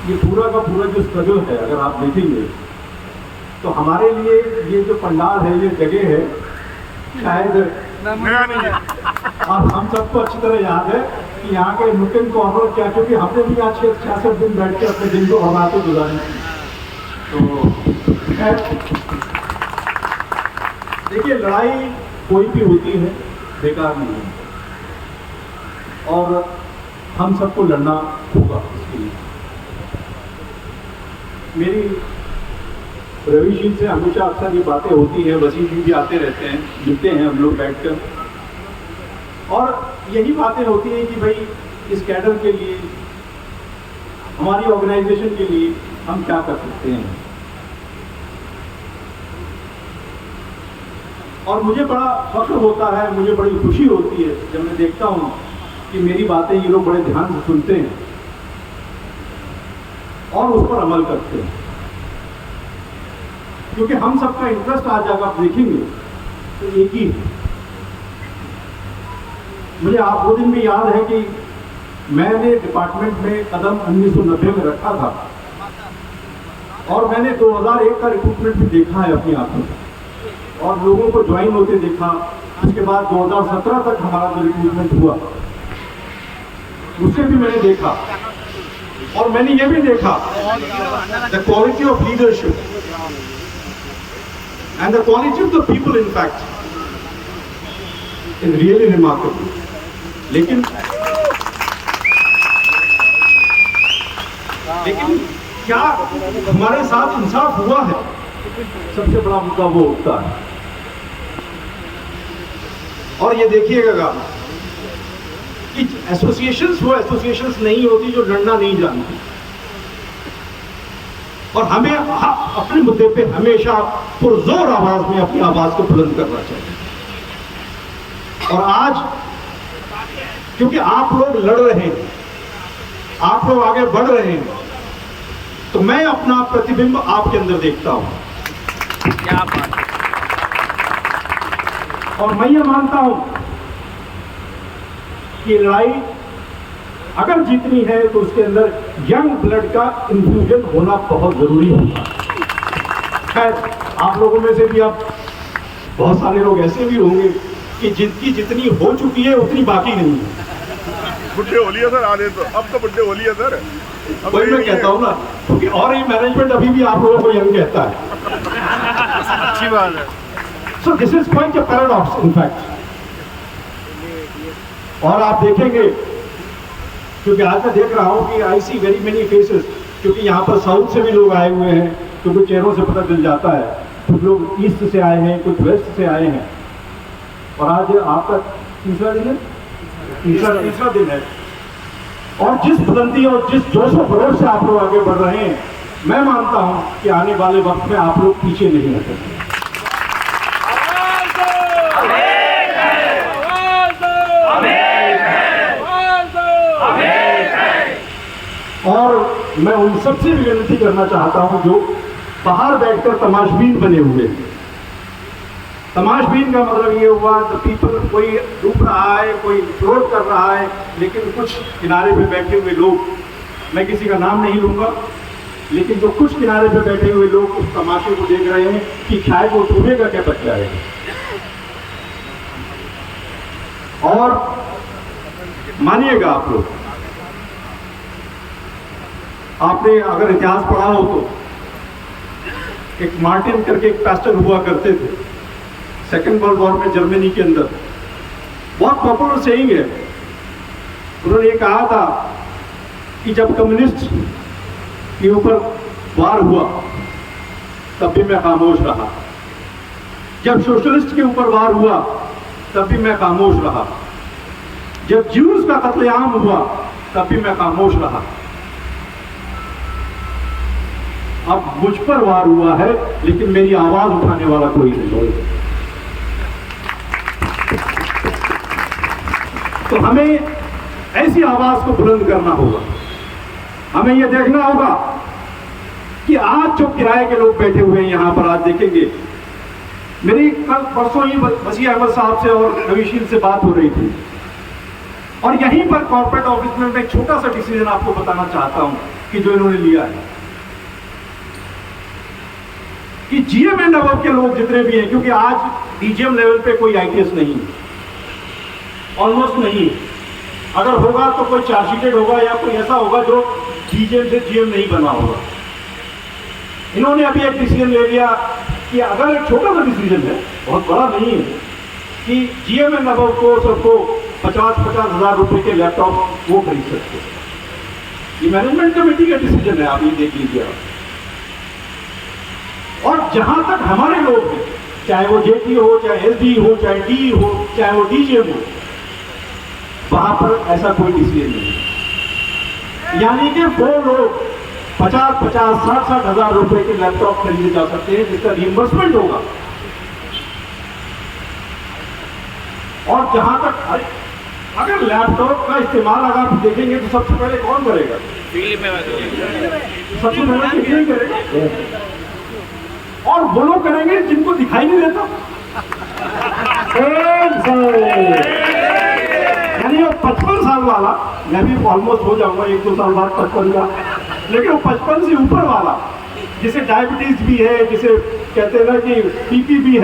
ये पूरा का पूरा जो स्ट्रगल है, अगर आप देखेंगे तो हमारे लिए ये जो पंडाल है, ये जगह है, शायद और हम सबको अच्छी तरह याद है कि यहाँ के नुकन कॉर्नर क्या, क्योंकि हमने भी आज 66 दिन बैठ के अपने दिन को हमारे गुजारे। तो देखिए, लड़ाई कोई भी होती है बेकार नहीं है, और हम सबको लड़ना होगा इसके लिए। मेरी रवि जी से हमेशा अक्सर ये बातें होती हैं, वसीम जी भी आते रहते हैं, मिलते हैं हम लोग बैठकर, और यही बातें होती हैं कि भाई इस कैडर के लिए, हमारी ऑर्गेनाइजेशन के लिए हम क्या कर सकते हैं। और मुझे बड़ा फख्र होता है, मुझे बड़ी खुशी होती है जब मैं देखता हूँ कि मेरी बातें ये लोग बड़े ध्यान से सुनते हैं और उस पर अमल करते हैं, क्योंकि हम सबका इंटरेस्ट आज अगर आप देखेंगे तो एक ही है। मुझे आप वो दिन भी याद है कि मैंने डिपार्टमेंट में कदम 1990 में रखा था, और मैंने 2001 का रिक्रूटमेंट भी देखा है अपनी आंखों से, और लोगों को ज्वाइन होते देखा। उसके बाद 2017 तक हमारा जो रिक्रूटमेंट हुआ उससे भी मैंने देखा, और मैंने ये भी देखा the quality of leadership and the quality of the people in fact in really remarkable. लेकिन क्या हमारे साथ इंसाफ हुआ है? सबसे बड़ा मुद्दा वो उठता है। और ये देखिएगा कि एसोसिएशंस वो एसोसिएशंस नहीं होती जो लड़ना नहीं जानती, और हमें अपने मुद्दे पे हमेशा पुरजोर आवाज में अपनी आवाज को बुलंद करना चाहिए। और आज क्योंकि आप लोग लड़ रहे हैं, आप लोग आगे बढ़ रहे हैं, तो मैं अपना प्रतिबिंब आपके अंदर देखता हूं। क्या बात है। और मैं ये मानता हूं कि लड़ाई अगर जीतनी है तो उसके अंदर यंग ब्लड का इंफ्यूजन होना बहुत जरूरी होगा। खैर, आप लोगों में से भी अब बहुत सारे लोग ऐसे भी होंगे कि जिनकी जितनी हो चुकी है उतनी बाकी नहीं है। बुढ़े हो लिया सर, आने तो अब तो बुढ़े हो लिया सर। वही मैं कहता हूँ ना, क्योंकि और ये मैनेजमेंट अभी भी आप लोगों को यंग कहता है। अच्छी बात है। So this is quite a paradox in fact. और आप देखेंगे, क्योंकि आज मैं देख रहा हूँ कि आई सी वेरी मेनी फेसेस, क्योंकि यहाँ पर साउथ से भी लोग आए हुए हैं, क्योंकि चेहरों से पता चल जाता है। कुछ लोग ईस्ट से आए हैं, कुछ वेस्ट से आए हैं, और आज आपका तीसरा दिन है, तीसरा दिन है। और जिस बुलंदी और जिस जोश और खरोश से आप लोग आगे बढ़ रहे हैं, मैं मानता हूं कि आने वाले वक्त में आप लोग पीछे नहीं हटेंगे। और मैं उन सबसे भी विनती करना चाहता हूं जो बाहर बैठकर तमाशबीन बने हुए। तमाशबीन का मतलब ये हुआ तो पीपल, कोई डूब रहा है, कोई फ्लोट कर रहा है, लेकिन कुछ किनारे पे बैठे हुए लोग, मैं किसी का नाम नहीं लूंगा, लेकिन जो कुछ किनारे पे बैठे हुए लोग उस तमाशे को देख रहे हैं कि शायद वो डूबेगा क्या बच जाएगा। और मानिएगा आप लोग, आपने अगर इतिहास पढ़ा हो तो एक मार्टिन करके एक पास्टर हुआ करते थे सेकेंड वर्ल्ड वॉर में जर्मनी के अंदर। बहुत पॉपुलर सेइंग है। उन्होंने ये कहा था कि जब कम्युनिस्ट के ऊपर वार हुआ तब भी मैं खामोश रहा, जब सोशलिस्ट के ऊपर वार हुआ तब भी मैं खामोश रहा, जब ज्यूज का कत्लेआम हुआ तब भी मैं खामोश रहा। अब मुझ पर वार हुआ है, लेकिन मेरी आवाज उठाने वाला कोई नहीं है। तो हमें ऐसी आवाज को बुलंद करना होगा। हमें यह देखना होगा कि आज जो किराए के लोग बैठे हुए हैं यहां पर, आज देखेंगे, मेरी कल परसों ही वसीम अहमद साहब से और रविशील से बात हो रही थी, और यहीं पर कॉर्पोरेट ऑफिस में मैं एक छोटा सा डिसीजन आपको बताना चाहता हूं कि जो इन्होंने लिया है कि जीएम एंड अबव के लोग जितने भी हैं, क्योंकि आज डीजीएम लेवल पे कोई आईटीएस नहीं है, ऑलमोस्ट नहीं है। अगर होगा तो कोई चार्जशीटेड होगा या कोई ऐसा होगा जो डीजीएम से जीएम नहीं बना होगा। इन्होंने अभी एक डिसीजन ले लिया कि अगर एक छोटा सा डिसीजन है, बहुत बड़ा नहीं है, कि जीएम एंड अबव को सबको 50-50 हज़ार रुपए के लैपटॉप वो खरीद सकते हैं। ये मैनेजमेंट कमेटी का डिसीजन है, आप ये देख लीजिए आप। और जहां तक हमारे लोग हैं, चाहे वो जेटी हो, चाहे एसडी हो, चाहे डी हो, चाहे वो डीजीएम हो, वहां पर ऐसा कोई डिसीजन नहीं। यानी कि वो लोग 50-50, 60-60 हज़ार रुपए के लैपटॉप खरीदे जा सकते हैं, जिसका रिइंबर्समेंट होगा। और जहां तक अगर लैपटॉप का इस्तेमाल अगर आप देखेंगे तो सबसे पहले कौन करेगा? सबसे पहले किसी नहीं करेगा, और वो लोग करेंगे जिनको दिखाई नहीं देता। यानी वो 55 साल वाला, मैं भी ऑलमोस्ट हो जाऊंगा 1-2 साल बाद 55 का, लेकिन वो 55 से ऊपर वाला जिसे डायबिटीज भी है, जिसे कहते हैं ना कि बीपी भी है,